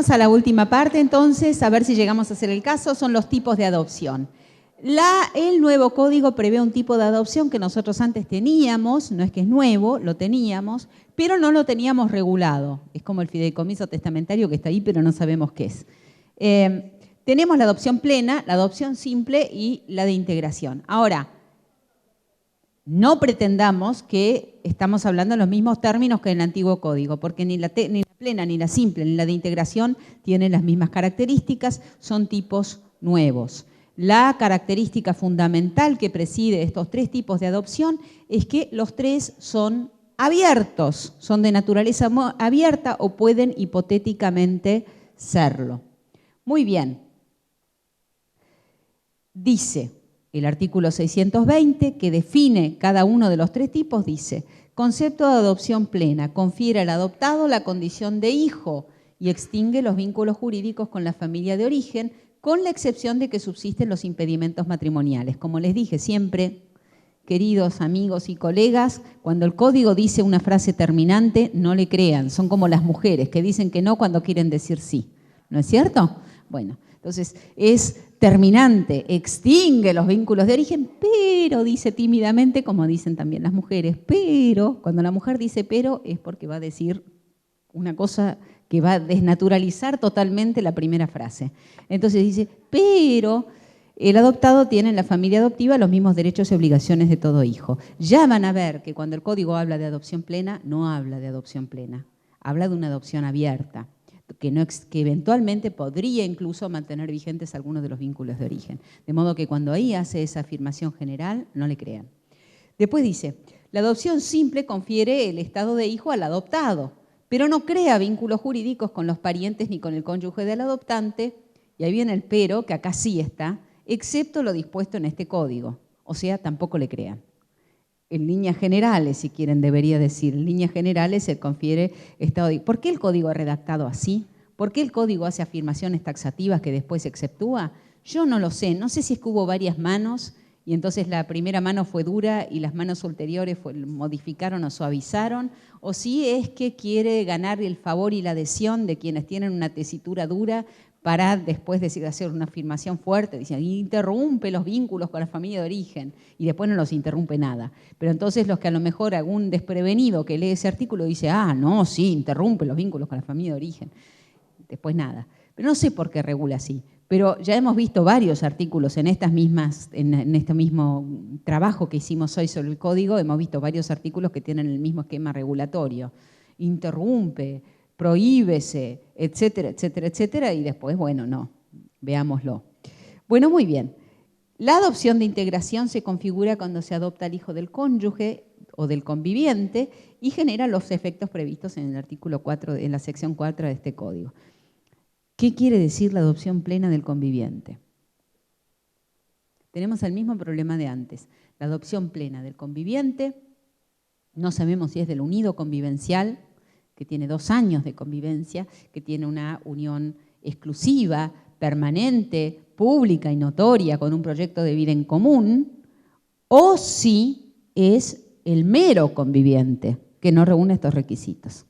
Vamos a la última parte entonces, a ver si llegamos a hacer el caso, son los tipos de adopción. El nuevo código prevé un tipo de adopción que nosotros antes teníamos, no es que es nuevo, lo teníamos, pero no lo teníamos regulado. Es como el fideicomiso testamentario que está ahí, pero no sabemos qué es. Tenemos la adopción plena, la adopción simple y la de integración. Ahora, no pretendamos que estamos hablando en los mismos términos que en el antiguo código, porque ni la plena, ni la simple, ni la de integración tienen las mismas características, son tipos nuevos. La característica fundamental que preside estos tres tipos de adopción es que los tres son abiertos, son de naturaleza abierta o pueden hipotéticamente serlo. Muy bien. Dice el artículo 620, que define cada uno de los tres tipos, dice: concepto de adopción plena, confiere al adoptado la condición de hijo y extingue los vínculos jurídicos con la familia de origen, con la excepción de que subsisten los impedimentos matrimoniales. Como les dije siempre, queridos amigos y colegas, cuando el código dice una frase terminante, no le crean. Son como las mujeres que dicen que no cuando quieren decir sí. ¿No es cierto? Bueno, entonces es terminante, extingue los vínculos de origen, pero dice tímidamente, como dicen también las mujeres, pero, cuando la mujer dice pero, es porque va a decir una cosa que va a desnaturalizar totalmente la primera frase. Entonces dice, pero el adoptado tiene en la familia adoptiva los mismos derechos y obligaciones de todo hijo. Ya van a ver que cuando el código habla de adopción plena, no habla de adopción plena, habla de una adopción abierta, que eventualmente podría incluso mantener vigentes algunos de los vínculos de origen. De modo que cuando ahí hace esa afirmación general, no le crean. Después dice, la adopción simple confiere el estado de hijo al adoptado, pero no crea vínculos jurídicos con los parientes ni con el cónyuge del adoptante, y ahí viene el pero, que acá sí está, excepto lo dispuesto en este código. O sea, tampoco le crean. En líneas generales, si quieren, debería decir, en líneas generales se confiere estado de... ¿Por qué el código ha redactado así? ¿Por qué el código hace afirmaciones taxativas que después exceptúa? Yo no lo sé. No sé si es que hubo varias manos y entonces la primera mano fue dura y las manos ulteriores modificaron o suavizaron, o si es que quiere ganar el favor y la adhesión de quienes tienen una tesitura dura para después hacer una afirmación fuerte, diciendo, interrumpe los vínculos con la familia de origen, y después no los interrumpe nada. Pero entonces los que a lo mejor algún desprevenido que lee ese artículo dice, ah, no, sí, interrumpe los vínculos con la familia de origen. Después nada. Pero no sé por qué regula así. Pero ya hemos visto varios artículos en este mismo trabajo que hicimos hoy sobre el código, hemos visto varios artículos que tienen el mismo esquema regulatorio. Interrumpe, prohíbese, etcétera, etcétera, etcétera, y después, bueno, no, veámoslo. Bueno, muy bien. La adopción de integración se configura cuando se adopta al hijo del cónyuge o del conviviente y genera los efectos previstos en el artículo 4, en la sección 4 de este código. ¿Qué quiere decir la adopción plena del conviviente? Tenemos el mismo problema de antes. La adopción plena del conviviente, no sabemos si es del unido convivencial, que tiene 2 años de convivencia, que tiene una unión exclusiva, permanente, pública y notoria con un proyecto de vida en común, o si es el mero conviviente, que no reúne estos requisitos.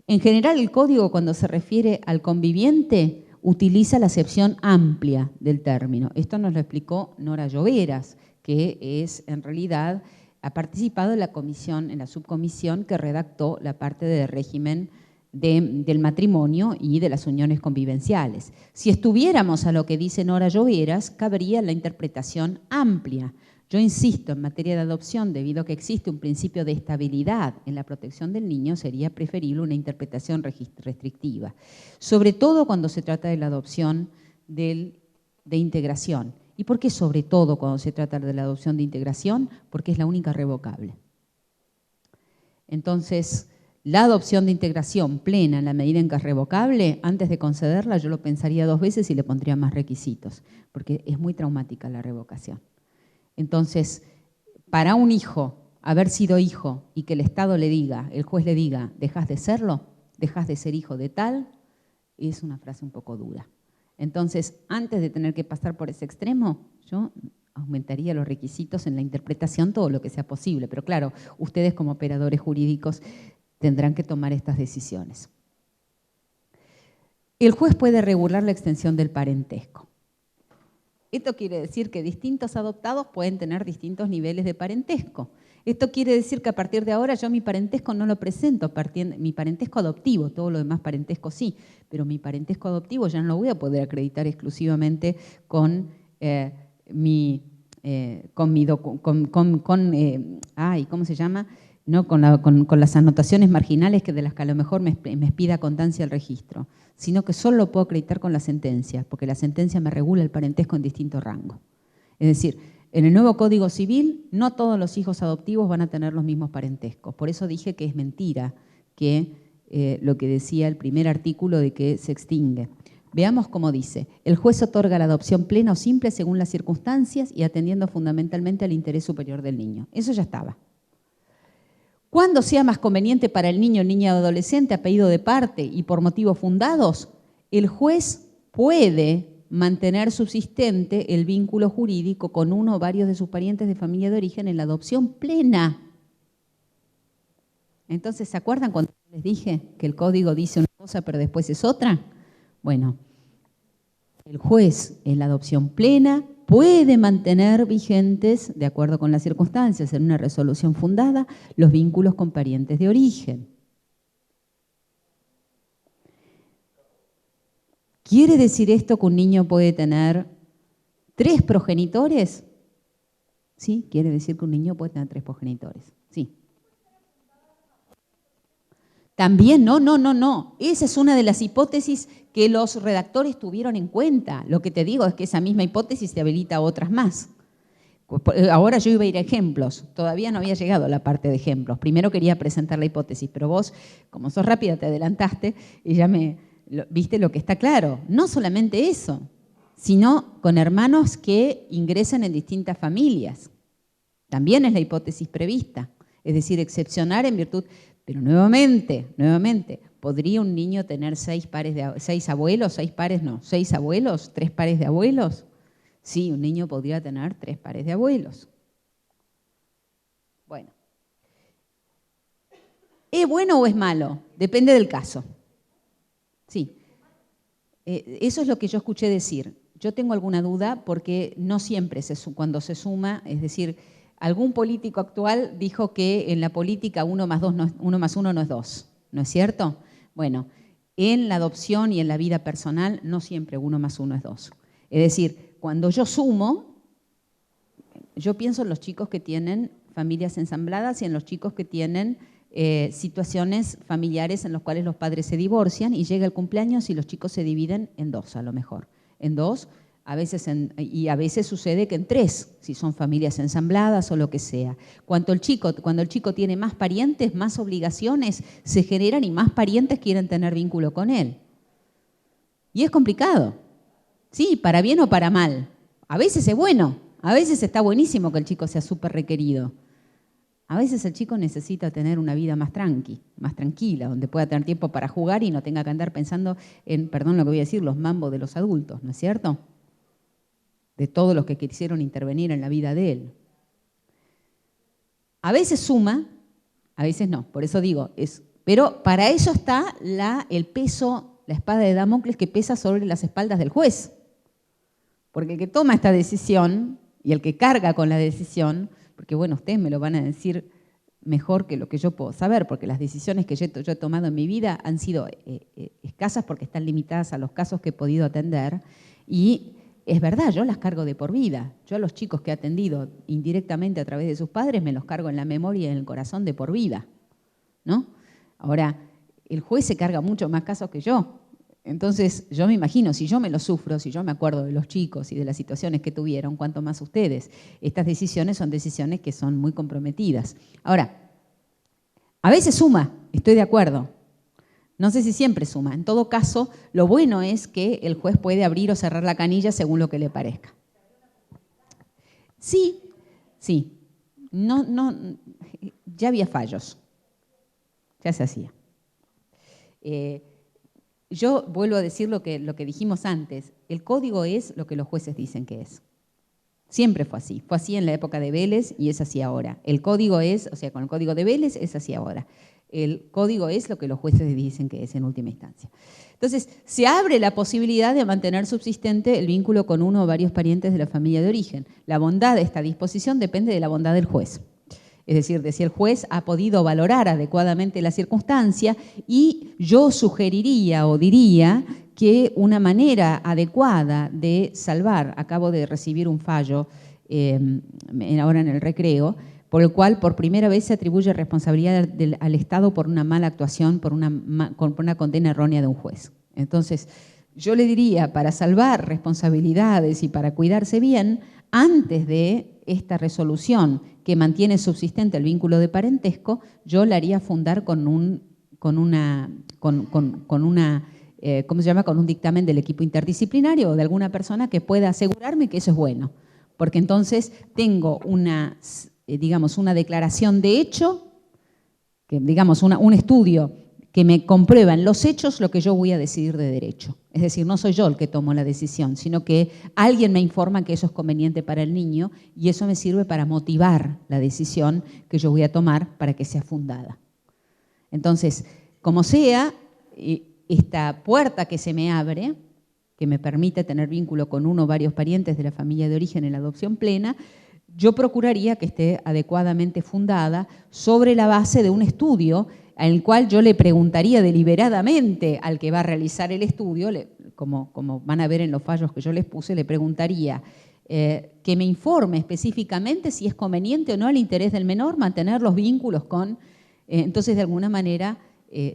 En general, el código, cuando se refiere al conviviente, utiliza la acepción amplia del término. Esto nos lo explicó Nora Lloveras, que es en realidad... ha participado en la comisión, en la subcomisión que redactó la parte de régimen del matrimonio y de las uniones convivenciales. Si estuviéramos a lo que dice Nora Lloveras, cabría la interpretación amplia. Yo insisto, en materia de adopción, debido a que existe un principio de estabilidad en la protección del niño, sería preferible una interpretación restrictiva, sobre todo cuando se trata de la adopción de integración. ¿Y por qué sobre todo cuando se trata de la adopción de integración? Porque es la única revocable. Entonces, la adopción de integración plena en la medida en que es revocable, antes de concederla yo lo pensaría 2 veces y le pondría más requisitos, porque es muy traumática la revocación. Entonces, para un hijo, haber sido hijo y que el Estado le diga, el juez le diga, dejás de serlo, dejás de ser hijo de tal, es una frase un poco dura. Entonces, antes de tener que pasar por ese extremo, yo aumentaría los requisitos en la interpretación todo lo que sea posible. Pero claro, ustedes como operadores jurídicos tendrán que tomar estas decisiones. el juez puede regular la extensión del parentesco. Esto quiere decir que distintos adoptados pueden tener distintos niveles de parentesco. Esto quiere decir que a partir de ahora yo mi parentesco no lo presento, mi parentesco adoptivo, todo lo demás parentesco sí, pero mi parentesco adoptivo ya no lo voy a poder acreditar exclusivamente con ¿cómo se llama? No, con las anotaciones marginales de las que a lo mejor me pida constancia el registro, sino que solo lo puedo acreditar con la sentencia, porque la sentencia me regula el parentesco en distintos rangos. Es decir, en el nuevo Código Civil no todos los hijos adoptivos van a tener los mismos parentescos. Por eso dije que es mentira que lo que decía el primer artículo de que se extingue. Veamos cómo dice. El juez otorga la adopción plena o simple según las circunstancias y atendiendo fundamentalmente al interés superior del niño. Eso ya estaba. Cuando sea más conveniente para el niño, niña o adolescente, a pedido de parte y por motivos fundados, el juez puede mantener subsistente el vínculo jurídico con uno o varios de sus parientes de familia de origen en la adopción plena. Entonces, ¿se acuerdan cuando les dije que el código dice una cosa pero después es otra? Bueno, el juez en la adopción plena puede mantener vigentes, de acuerdo con las circunstancias, en una resolución fundada, los vínculos con parientes de origen. ¿Quiere decir esto que un niño puede tener 3 progenitores? Sí, quiere decir que un niño puede tener 3 progenitores. Sí. También, no. Esa es una de las hipótesis que los redactores tuvieron en cuenta. Lo que te digo es que esa misma hipótesis te habilita otras más. Ahora yo iba a ir a ejemplos. Todavía no había llegado a la parte de ejemplos. Primero quería presentar la hipótesis, pero vos, como sos rápida, te adelantaste y ya viste lo que está claro. No solamente eso, sino con hermanos que ingresan en distintas familias. También es la hipótesis prevista. Es decir, excepcionar en virtud... Pero nuevamente, ¿podría un niño tener 6 abuelos? 6 abuelos, 3 pares de abuelos. Sí, un niño podría tener 3 pares de abuelos. Bueno. ¿Es bueno o es malo? Depende del caso. Sí. Eso es lo que yo escuché decir. Yo tengo alguna duda porque no siempre cuando se suma, es decir, algún político actual dijo que en la política 1 más 1 no es 2, ¿no es cierto? Bueno, en la adopción y en la vida personal no siempre 1 más 1 es 2. Es decir, cuando yo sumo, yo pienso en los chicos que tienen familias ensambladas y en los chicos que tienen situaciones familiares en las cuales los padres se divorcian y llega el cumpleaños y los chicos se dividen en 2 a lo mejor. En 2, a veces sucede que en 3, si son familias ensambladas o lo que sea. Cuando el chico tiene más parientes, más obligaciones se generan y más parientes quieren tener vínculo con él. Y es complicado. Sí, para bien o para mal. A veces es bueno, a veces está buenísimo que el chico sea súper requerido. A veces el chico necesita tener una vida más tranquila, donde pueda tener tiempo para jugar y no tenga que andar pensando en, perdón lo que voy a decir, los mambos de los adultos, ¿no es cierto? De todos los que quisieron intervenir en la vida de él. A veces suma, a veces no, por eso digo, pero para eso está el peso, la espada de Damocles que pesa sobre las espaldas del juez. Porque el que toma esta decisión y el que carga con la decisión, porque bueno, ustedes me lo van a decir mejor que lo que yo puedo saber, porque las decisiones que yo he tomado en mi vida han sido escasas porque están limitadas a los casos que he podido atender y es verdad, yo las cargo de por vida. Yo a los chicos que he atendido indirectamente a través de sus padres me los cargo en la memoria y en el corazón de por vida, ¿no? Ahora, el juez se carga mucho más casos que yo. Entonces, yo me imagino, si yo me lo sufro, si yo me acuerdo de los chicos y de las situaciones que tuvieron, cuánto más ustedes. Estas decisiones son decisiones que son muy comprometidas. Ahora, a veces suma, estoy de acuerdo. No sé si siempre suma. En todo caso, lo bueno es que el juez puede abrir o cerrar la canilla según lo que le parezca. Sí. Ya había fallos. Ya se hacía. Yo vuelvo a decir lo que dijimos antes. El código es lo que los jueces dicen que es. Siempre fue así. Fue así en la época de Vélez y es así ahora. El código es, o sea, con el código de Vélez es así ahora. El código es lo que los jueces dicen que es en última instancia. Entonces, se abre la posibilidad de mantener subsistente el vínculo con uno o varios parientes de la familia de origen. La bondad de esta disposición depende de la bondad del juez. Es decir, de si el juez ha podido valorar adecuadamente la circunstancia, y yo sugeriría o diría que una manera adecuada de salvar, acabo de recibir un fallo ahora en el recreo, por el cual por primera vez se atribuye responsabilidad al Estado por una mala actuación, por una condena errónea de un juez. Entonces, yo le diría, para salvar responsabilidades y para cuidarse bien, antes de esta resolución que mantiene subsistente el vínculo de parentesco, yo la haría fundar con un dictamen del equipo interdisciplinario o de alguna persona que pueda asegurarme que eso es bueno. Porque entonces tengo una declaración de hecho, un estudio que me comprueba en los hechos lo que yo voy a decidir de derecho. Es decir, no soy yo el que tomo la decisión, sino que alguien me informa que eso es conveniente para el niño y eso me sirve para motivar la decisión que yo voy a tomar para que sea fundada. Entonces, como sea, esta puerta que se me abre, que me permite tener vínculo con uno o varios parientes de la familia de origen en la adopción plena, yo procuraría que esté adecuadamente fundada sobre la base de un estudio en el cual yo le preguntaría deliberadamente al que va a realizar el estudio, como van a ver en los fallos que yo les puse, le preguntaría que me informe específicamente si es conveniente o no al interés del menor mantener los vínculos con... entonces, de alguna manera,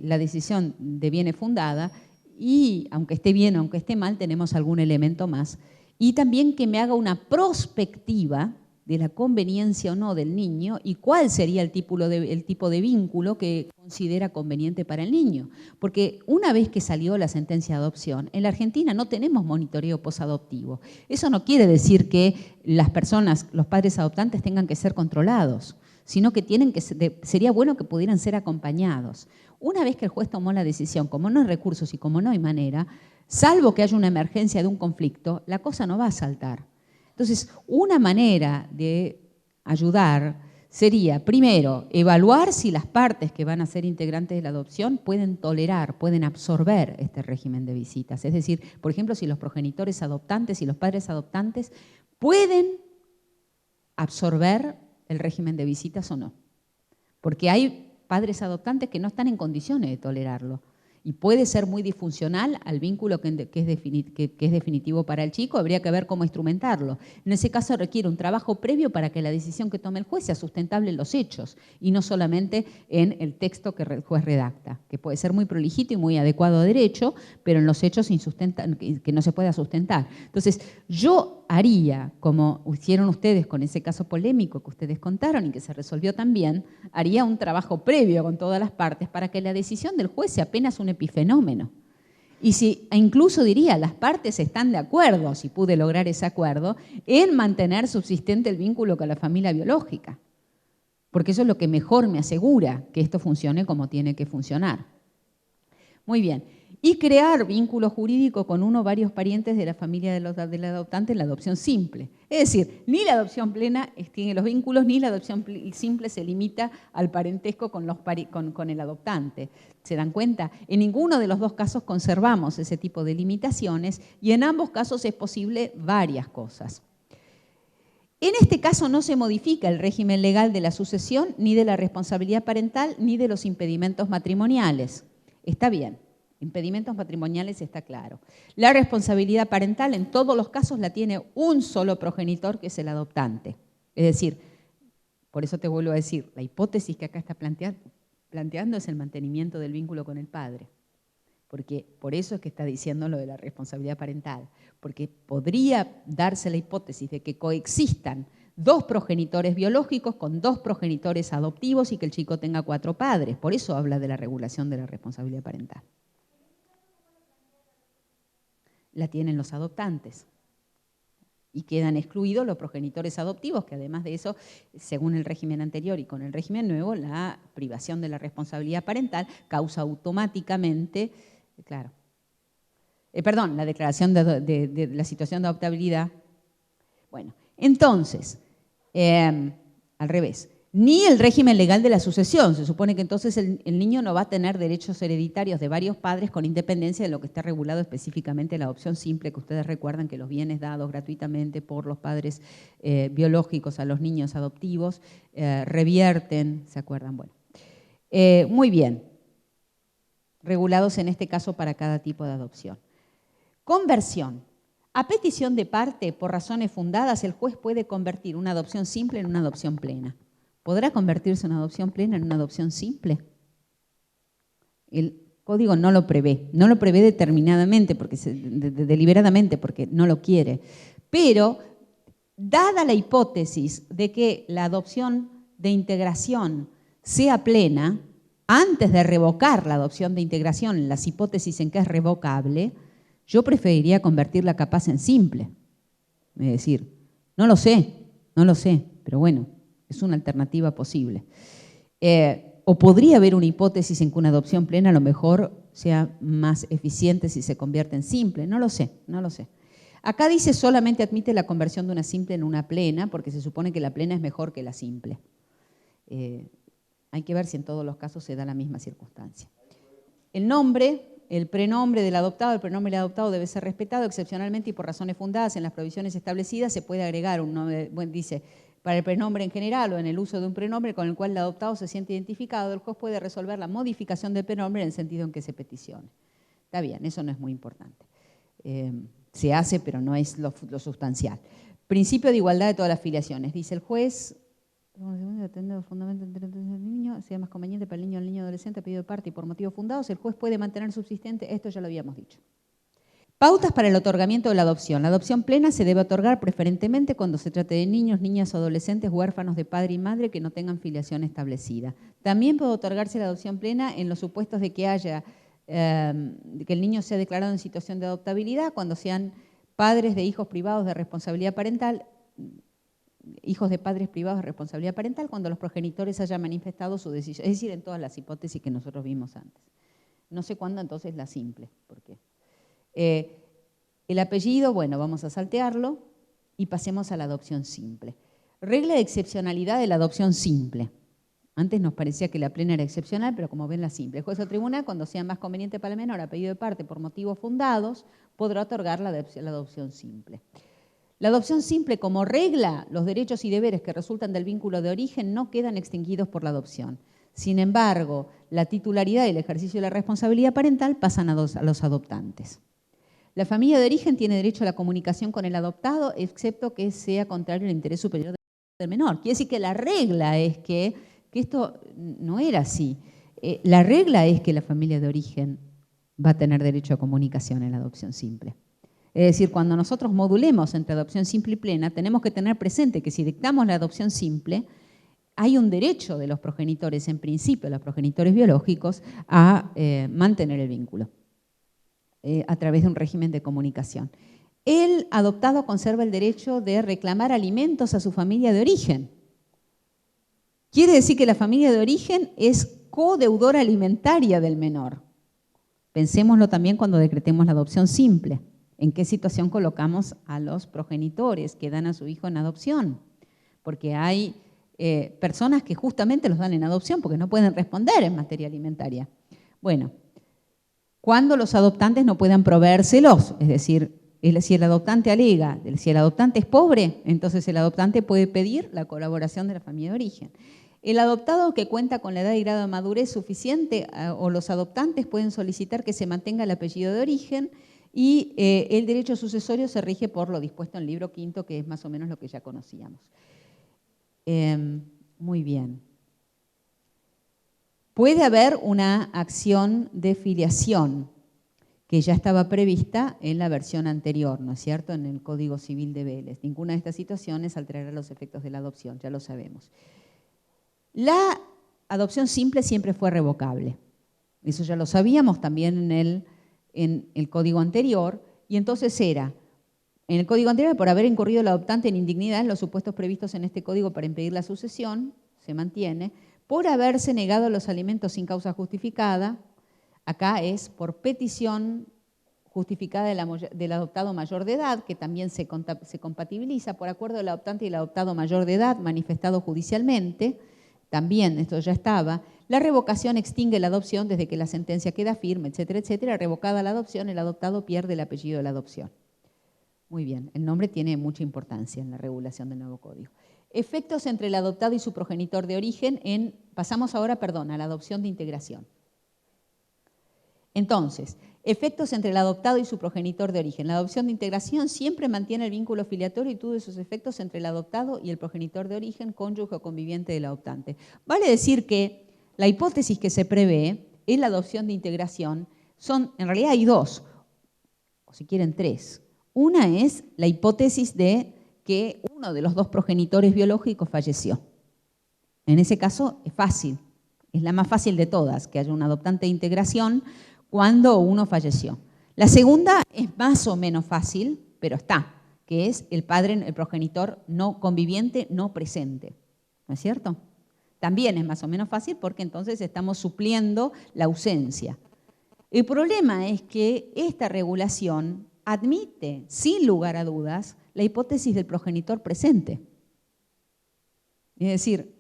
la decisión deviene fundada y, aunque esté bien o aunque esté mal, tenemos algún elemento más. Y también que me haga una prospectiva de la conveniencia o no del niño y cuál sería el tipo de vínculo que considera conveniente para el niño. Porque una vez que salió la sentencia de adopción, en la Argentina no tenemos monitoreo posadoptivo. Eso no quiere decir que las personas, los padres adoptantes tengan que ser controlados, sino que sería bueno que pudieran ser acompañados. Una vez que el juez tomó la decisión, como no hay recursos y como no hay manera, salvo que haya una emergencia de un conflicto, la cosa no va a saltar. Entonces, una manera de ayudar sería, primero, evaluar si las partes que van a ser integrantes de la adopción pueden tolerar, pueden absorber este régimen de visitas. Es decir, por ejemplo, si los progenitores adoptantes y los padres adoptantes pueden absorber el régimen de visitas o no. Porque hay padres adoptantes que no están en condiciones de tolerarlo. Y puede ser muy disfuncional al vínculo que es definitivo para el chico, habría que ver cómo instrumentarlo. En ese caso requiere un trabajo previo para que la decisión que tome el juez sea sustentable en los hechos y no solamente en el texto que el juez redacta, que puede ser muy prolijito y muy adecuado a derecho, pero en los hechos que no se pueda sustentar. Entonces, yo haría, como hicieron ustedes con ese caso polémico que ustedes contaron y que se resolvió también, haría un trabajo previo con todas las partes para que la decisión del juez sea apenas un epifenómeno. E incluso diría, las partes están de acuerdo, si pude lograr ese acuerdo, en mantener subsistente el vínculo con la familia biológica. Porque eso es lo que mejor me asegura que esto funcione como tiene que funcionar. Muy bien. Y crear vínculo jurídico con uno o varios parientes de la familia del adoptante en la adopción simple. Es decir, ni la adopción plena tiene los vínculos, ni la adopción simple se limita al parentesco con el adoptante. ¿Se dan cuenta? En ninguno de los dos casos conservamos ese tipo de limitaciones y en ambos casos es posible varias cosas. En este caso no se modifica el régimen legal de la sucesión, ni de la responsabilidad parental, ni de los impedimentos matrimoniales. Está bien. Impedimentos matrimoniales está claro. La responsabilidad parental en todos los casos la tiene un solo progenitor, que es el adoptante. Es decir, por eso te vuelvo a decir, la hipótesis que acá está planteando es el mantenimiento del vínculo con el padre. Porque por eso es que está diciendo lo de la responsabilidad parental. Porque podría darse la hipótesis de que coexistan dos progenitores biológicos con dos progenitores adoptivos y que el chico tenga 4 padres. Por eso habla de la regulación de la responsabilidad parental. La tienen los adoptantes y quedan excluidos los progenitores adoptivos, que además de eso, según el régimen anterior y con el régimen nuevo, la privación de la responsabilidad parental causa automáticamente, la declaración de la situación de adoptabilidad. Bueno, entonces, al revés, ni el régimen legal de la sucesión. Se supone que entonces el niño no va a tener derechos hereditarios de varios padres con independencia de lo que está regulado específicamente en la adopción simple, que ustedes recuerdan que los bienes dados gratuitamente por los padres biológicos a los niños adoptivos revierten, ¿se acuerdan? Bueno, muy bien, regulados en este caso para cada tipo de adopción. Conversión. A petición de parte, por razones fundadas, el juez puede convertir una adopción simple en una adopción plena. ¿Podrá convertirse una adopción plena en una adopción simple? El código no lo prevé determinadamente, deliberadamente, porque no lo quiere. Pero, dada la hipótesis de que la adopción de integración sea plena, antes de revocar la adopción de integración, en las hipótesis en que es revocable, yo preferiría convertirla capaz en simple. Es decir, no lo sé, pero bueno, es una alternativa posible. O podría haber una hipótesis en que una adopción plena a lo mejor sea más eficiente si se convierte en simple. No lo sé. Acá dice solamente admite la conversión de una simple en una plena, porque se supone que la plena es mejor que la simple. Hay que ver si en todos los casos se da la misma circunstancia. El nombre, el prenombre del adoptado, el prenombre del adoptado debe ser respetado excepcionalmente y por razones fundadas en las provisiones establecidas. Se puede agregar un nombre, bueno, dice, para el prenombre en general o en el uso de un prenombre con el cual el adoptado se siente identificado, el juez puede resolver la modificación del prenombre en el sentido en que se peticione. Está bien, eso no es muy importante. Se hace, pero no es lo sustancial. Principio de igualdad de todas las filiaciones. Dice el juez, fundamento entre el niño, sea más conveniente para el niño adolescente a pedido de parte y por motivos fundados, el juez puede mantener subsistente, esto ya lo habíamos dicho. Pautas para el otorgamiento de la adopción. La adopción plena se debe otorgar preferentemente cuando se trate de niños, niñas o adolescentes huérfanos de padre y madre que no tengan filiación establecida. También puede otorgarse la adopción plena en los supuestos de que haya, que el niño sea declarado en situación de adoptabilidad, cuando sean padres de hijos privados de responsabilidad parental, hijos de padres privados de responsabilidad parental, cuando los progenitores hayan manifestado su decisión, es decir, en todas las hipótesis que nosotros vimos antes. No sé cuándo entonces la simple, ¿por qué? El apellido, bueno, vamos a saltearlo y pasemos a la adopción simple. Regla de excepcionalidad de la adopción simple. Antes nos parecía que la plena era excepcional, pero como ven, la simple. El juez o tribunal, cuando sea más conveniente para el menor, a pedido de parte por motivos fundados, podrá otorgar la adopción simple. La adopción simple, como regla, los derechos y deberes que resultan del vínculo de origen no quedan extinguidos por la adopción. Sin embargo, la titularidad y el ejercicio de la responsabilidad parental pasan a los adoptantes. La familia de origen tiene derecho a la comunicación con el adoptado, excepto que sea contrario al interés superior del menor. Quiere decir que la regla es que esto no era así. La regla es que la familia de origen va a tener derecho a comunicación en la adopción simple. Es decir, cuando nosotros modulemos entre adopción simple y plena, tenemos que tener presente que si dictamos la adopción simple, hay un derecho de los progenitores, en principio los progenitores biológicos, a mantener el vínculo a través de un régimen de comunicación. El adoptado conserva el derecho de reclamar alimentos a su familia de origen. Quiere decir que la familia de origen es codeudora alimentaria del menor. Pensémoslo también cuando decretemos la adopción simple. ¿En qué situación colocamos a los progenitores que dan a su hijo en adopción? Porque hay personas que justamente los dan en adopción porque no pueden responder en materia alimentaria. Bueno, cuando los adoptantes no puedan proveérselos, es decir, si el adoptante alega, si el adoptante es pobre, entonces el adoptante puede pedir la colaboración de la familia de origen. El adoptado que cuenta con la edad y grado de madurez suficiente o los adoptantes pueden solicitar que se mantenga el apellido de origen y el derecho sucesorio se rige por lo dispuesto en el libro quinto, que es más o menos lo que ya conocíamos. Muy bien. Puede haber una acción de filiación que ya estaba prevista en la versión anterior, ¿no es cierto?, en el Código Civil de Vélez. Ninguna de estas situaciones alterará los efectos de la adopción, ya lo sabemos. La adopción simple siempre fue revocable. Eso ya lo sabíamos también en el Código anterior, y entonces era, en el Código anterior, por haber incurrido el adoptante en indignidad en los supuestos previstos en este Código para impedir la sucesión, se mantiene, por haberse negado los alimentos sin causa justificada, acá es por petición justificada del adoptado mayor de edad, que también se compatibiliza por acuerdo del adoptante y el adoptado mayor de edad manifestado judicialmente, también esto ya estaba. La revocación extingue la adopción desde que la sentencia queda firme, etcétera, etcétera. Revocada la adopción, el adoptado pierde el apellido de la adopción. Muy bien, el nombre tiene mucha importancia en la regulación del nuevo código. Efectos entre el adoptado y su progenitor de origen pasamos ahora, perdón, a la adopción de integración. Entonces, efectos entre el adoptado y su progenitor de origen. La adopción de integración siempre mantiene el vínculo filiatorio y todos sus efectos entre el adoptado y el progenitor de origen, cónyuge o conviviente del adoptante. Vale decir que la hipótesis que se prevé en la adopción de integración en realidad hay dos, o si quieren tres. Una es la hipótesis de que uno de los dos progenitores biológicos falleció. En ese caso es fácil, es la más fácil de todas, que haya un adoptante de integración cuando uno falleció. La segunda es más o menos fácil, pero está, que es el padre, el progenitor no conviviente, no presente. ¿No es cierto? También es más o menos fácil porque entonces estamos supliendo la ausencia. El problema es que esta regulación admite, sin lugar a dudas, la hipótesis del progenitor presente. Es decir,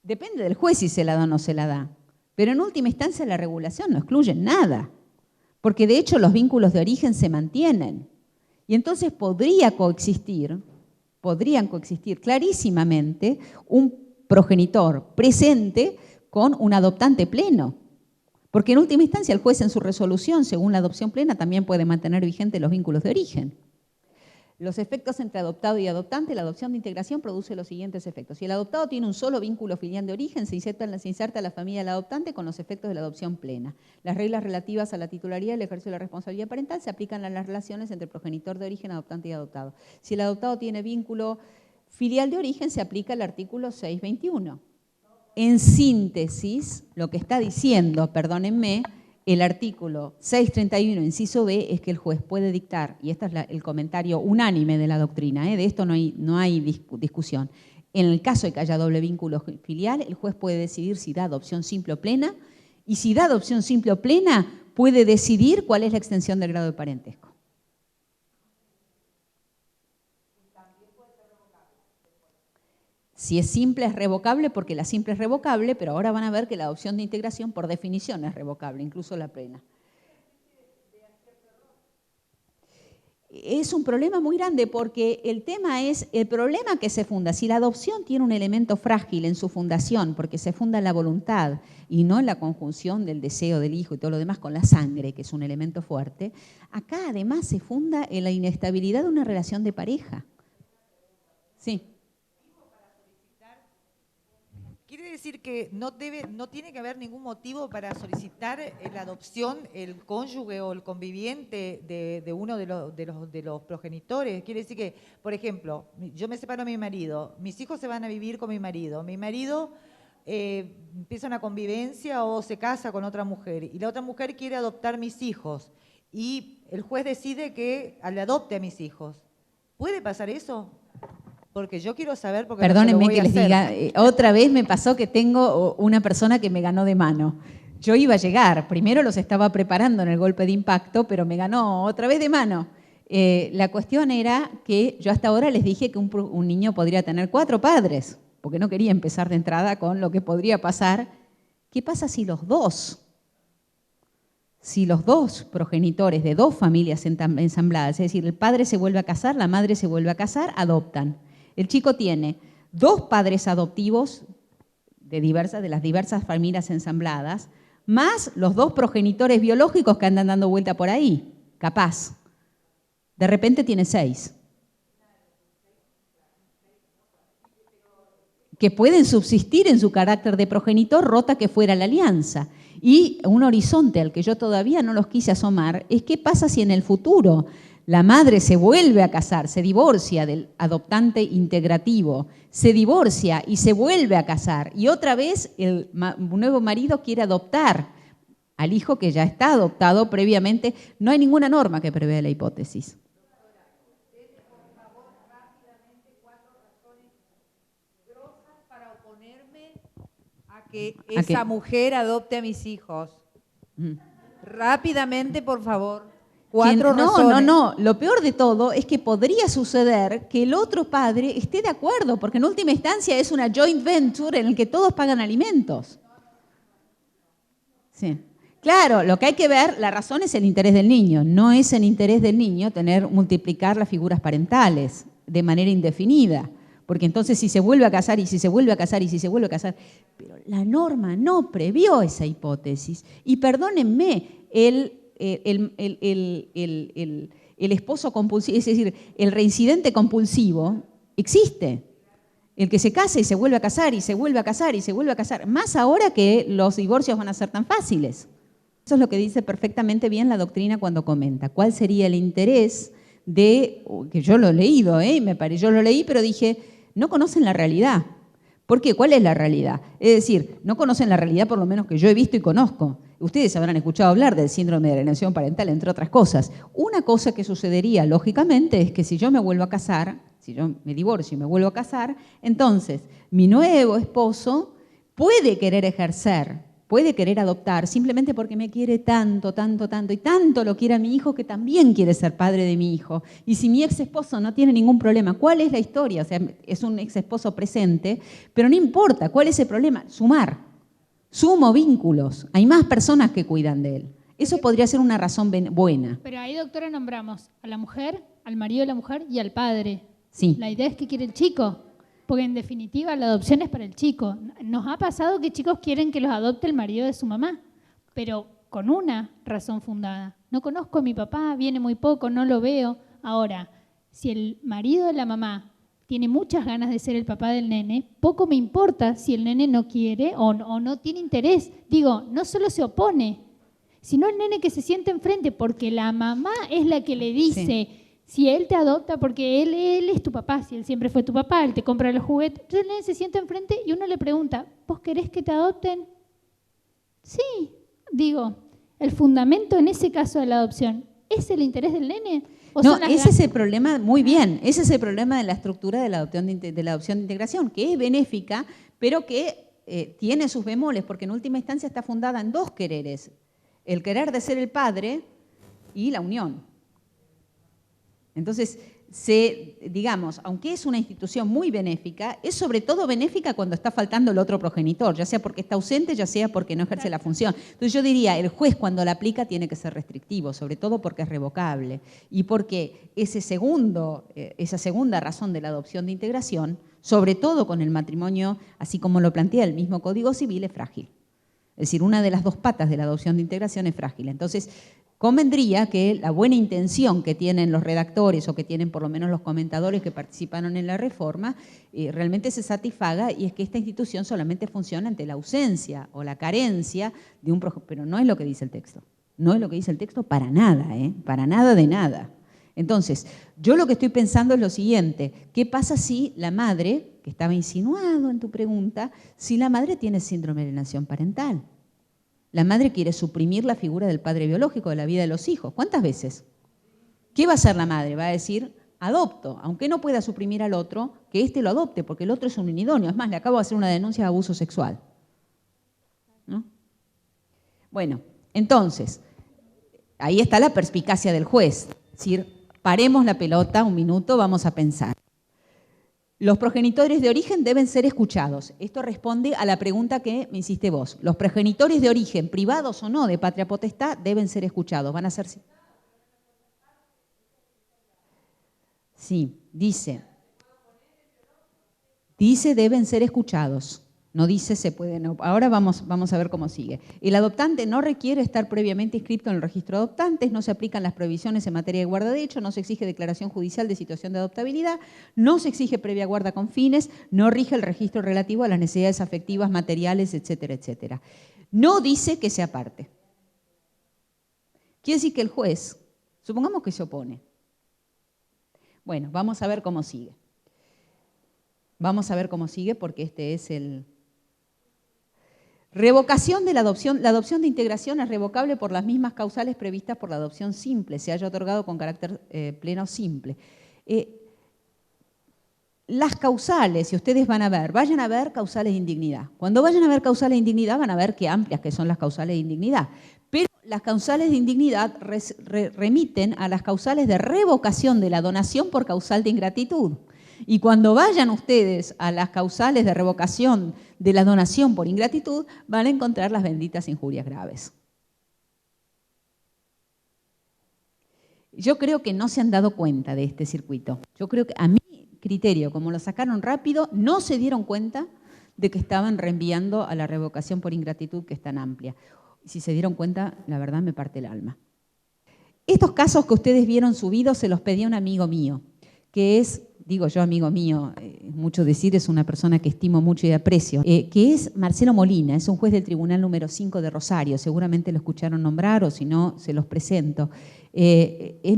depende del juez si se la da o no se la da. Pero en última instancia la regulación no excluye nada, porque de hecho los vínculos de origen se mantienen. Y entonces podrían coexistir clarísimamente un progenitor presente con un adoptante pleno. Porque en última instancia el juez en su resolución, según la adopción plena, también puede mantener vigentes los vínculos de origen. Los efectos entre adoptado y adoptante, la adopción de integración produce los siguientes efectos. Si el adoptado tiene un solo vínculo filial de origen, se inserta a la familia del adoptante con los efectos de la adopción plena. Las reglas relativas a la titularidad y el ejercicio de la responsabilidad parental se aplican a las relaciones entre progenitor de origen, adoptante y adoptado. Si el adoptado tiene vínculo filial de origen, se aplica el artículo 621. En síntesis, lo que está diciendo, perdónenme, el artículo 631, inciso B, es que el juez puede dictar, y este es el comentario unánime de la doctrina, de esto no hay discusión. En el caso de que haya doble vínculo filial, el juez puede decidir si da adopción simple o plena, y si da adopción simple o plena, puede decidir cuál es la extensión del grado de parentesco. Si es simple es revocable porque la simple es revocable, pero ahora van a ver que la adopción de integración por definición es revocable, incluso la plena. Es un problema muy grande porque el tema es el problema que se funda. Si la adopción tiene un elemento frágil en su fundación, porque se funda en la voluntad y no en la conjunción del deseo del hijo y todo lo demás con la sangre, que es un elemento fuerte, acá además se funda en la inestabilidad de una relación de pareja. Sí. Quiere decir que no tiene que haber ningún motivo para solicitar la adopción el cónyuge o el conviviente de uno de los progenitores. Quiere decir que, por ejemplo, yo me separo de mi marido, mis hijos se van a vivir con mi marido empieza una convivencia o se casa con otra mujer y la otra mujer quiere adoptar mis hijos y el juez decide que le adopte a mis hijos. ¿Puede pasar eso? Porque yo quiero saber, porque perdónenme que les diga, otra vez me pasó que tengo una persona que me ganó de mano. Yo iba a llegar, primero los estaba preparando en el golpe de impacto, pero me ganó otra vez de mano. La cuestión era que yo hasta ahora les dije que un niño podría tener 4 padres, porque no quería empezar de entrada con lo que podría pasar. ¿Qué pasa si los dos progenitores de 2 familias ensambladas, es decir, el padre se vuelve a casar, la madre se vuelve a casar, adoptan? El chico tiene 2 padres adoptivos de las diversas familias ensambladas, más los 2 progenitores biológicos que andan dando vuelta por ahí, capaz. De repente tiene 6. Que pueden subsistir en su carácter de progenitor, rota que fuera la alianza. Y un horizonte al que yo todavía no los quise asomar es qué pasa si en el futuro la madre se vuelve a casar, se divorcia del adoptante integrativo, se divorcia y se vuelve a casar y otra vez el nuevo marido quiere adoptar al hijo que ya está adoptado previamente. No hay ninguna norma que prevea la hipótesis. Por favor, rápidamente 4 razones grosas para oponerme a que esa mujer adopte a mis hijos. Rápidamente, por favor. 4 razones. No. Lo peor de todo es que podría suceder que el otro padre esté de acuerdo, porque en última instancia es una joint venture en el que todos pagan alimentos. Sí. Claro, lo que hay que ver, la razón es el interés del niño. No es el interés del niño multiplicar las figuras parentales de manera indefinida. Porque entonces si se vuelve a casar y si se vuelve a casar y si se vuelve a casar. Pero la norma no previó esa hipótesis. Y perdónenme, el esposo compulsivo, es decir, el reincidente compulsivo existe. El que se casa y se vuelve a casar y se vuelve a casar y se vuelve a casar. Más ahora que los divorcios van a ser tan fáciles. Eso es lo que dice perfectamente bien la doctrina cuando comenta. ¿Cuál sería el interés de, que yo lo he leído, yo lo leí, pero dije, no conocen la realidad. ¿Por qué? ¿Cuál es la realidad? Es decir, no conocen la realidad por lo menos que yo he visto y conozco. Ustedes habrán escuchado hablar del síndrome de alienación parental, entre otras cosas. Una cosa que sucedería, lógicamente, es que si yo me vuelvo a casar, si yo me divorcio y me vuelvo a casar, entonces mi nuevo esposo puede querer ejercer, puede querer adoptar, simplemente porque me quiere tanto, tanto, tanto, y tanto lo quiere a mi hijo que también quiere ser padre de mi hijo. Y si mi ex esposo no tiene ningún problema, ¿cuál es la historia? O sea, es un ex esposo presente, pero no importa, ¿cuál es el problema? Sumar. Sumo vínculos. Hay más personas que cuidan de él. Eso podría ser una razón buena. Pero ahí, doctora, nombramos a la mujer, al marido de la mujer y al padre. Sí. La idea es que quiere el chico. Porque en definitiva la adopción es para el chico. Nos ha pasado que chicos quieren que los adopte el marido de su mamá, pero con una razón fundada. No conozco a mi papá, viene muy poco, no lo veo. Ahora, si el marido de la mamá tiene muchas ganas de ser el papá del nene, poco me importa si el nene no quiere o no tiene interés. Digo, no solo se opone, sino el nene que se siente enfrente, porque la mamá es la que le dice... Sí. Si él te adopta porque él es tu papá, si él siempre fue tu papá, él te compra los juguetes, entonces el nene se sienta enfrente y uno le pregunta, ¿vos querés que te adopten? Sí, digo, el fundamento en ese caso de la adopción, ¿es el interés del nene? No, ese es el problema, muy bien, ese es el problema de la estructura de la adopción de integración, que es benéfica, pero que tiene sus bemoles, porque en última instancia está fundada en dos quereres, el querer de ser el padre y la unión. Entonces, digamos, aunque es una institución muy benéfica, es sobre todo benéfica cuando está faltando el otro progenitor, ya sea porque está ausente, ya sea porque no ejerce la función. Entonces yo diría, el juez cuando la aplica tiene que ser restrictivo, sobre todo porque es revocable y porque esa segunda razón de la adopción de integración, sobre todo con el matrimonio, así como lo plantea el mismo Código Civil, es frágil. Es decir, una de las dos patas de la adopción de integración es frágil. Entonces, convendría que la buena intención que tienen los redactores o que tienen por lo menos los comentadores que participaron en la reforma realmente se satisfaga, y es que esta institución solamente funciona ante la ausencia o la carencia de un progenitor. Pero no es lo que dice el texto. No es lo que dice el texto para nada, para nada de nada. Entonces, yo lo que estoy pensando es lo siguiente. ¿Qué pasa si la madre, que estaba insinuado en tu pregunta, si la madre tiene síndrome de alienación parental? La madre quiere suprimir la figura del padre biológico de la vida de los hijos. ¿Cuántas veces? ¿Qué va a hacer la madre? Va a decir, adopto, aunque no pueda suprimir al otro, que éste lo adopte, porque el otro es un inidóneo. Es más, le acabo de hacer una denuncia de abuso sexual. ¿No? Bueno, entonces, ahí está la perspicacia del juez. Es decir, paremos la pelota un minuto, vamos a pensar. Los progenitores de origen deben ser escuchados. Esto responde a la pregunta que me hiciste vos. Los progenitores de origen, privados o no de patria potestad, deben ser escuchados. Van a ser... Sí, dice deben ser escuchados. No dice se pueden. Ahora vamos a ver cómo sigue. El adoptante no requiere estar previamente inscrito en el registro de adoptantes, no se aplican las prohibiciones en materia de guarda de hecho, no se exige declaración judicial de situación de adoptabilidad, no se exige previa guarda con fines, no rige el registro relativo a las necesidades afectivas, materiales, etcétera, etcétera. No dice que se aparte. Quiere decir que el juez, supongamos que se opone. Bueno, vamos a ver cómo sigue. Vamos a ver cómo sigue porque este es el... Revocación de la adopción. La adopción de integración es revocable por las mismas causales previstas por la adopción simple, se haya otorgado con carácter pleno simple. Las causales, si ustedes van a ver, vayan a ver causales de indignidad. Cuando vayan a ver causales de indignidad van a ver qué amplias que son las causales de indignidad. Pero las causales de indignidad remiten a las causales de revocación de la donación por causal de ingratitud. Y cuando vayan ustedes a las causales de revocación de la donación por ingratitud, van a encontrar las benditas injurias graves. Yo creo que no se han dado cuenta de este circuito. Yo creo que, a mi criterio, como lo sacaron rápido, no se dieron cuenta de que estaban reenviando a la revocación por ingratitud, que es tan amplia. Si se dieron cuenta, la verdad me parte el alma. Estos casos que ustedes vieron subidos se los pedí a un amigo mío, que es, digo yo amigo mío, mucho decir, es una persona que estimo mucho y aprecio, que es Marcelo Molina, es un juez del Tribunal número 5 de Rosario, seguramente lo escucharon nombrar o si no, se los presento. Es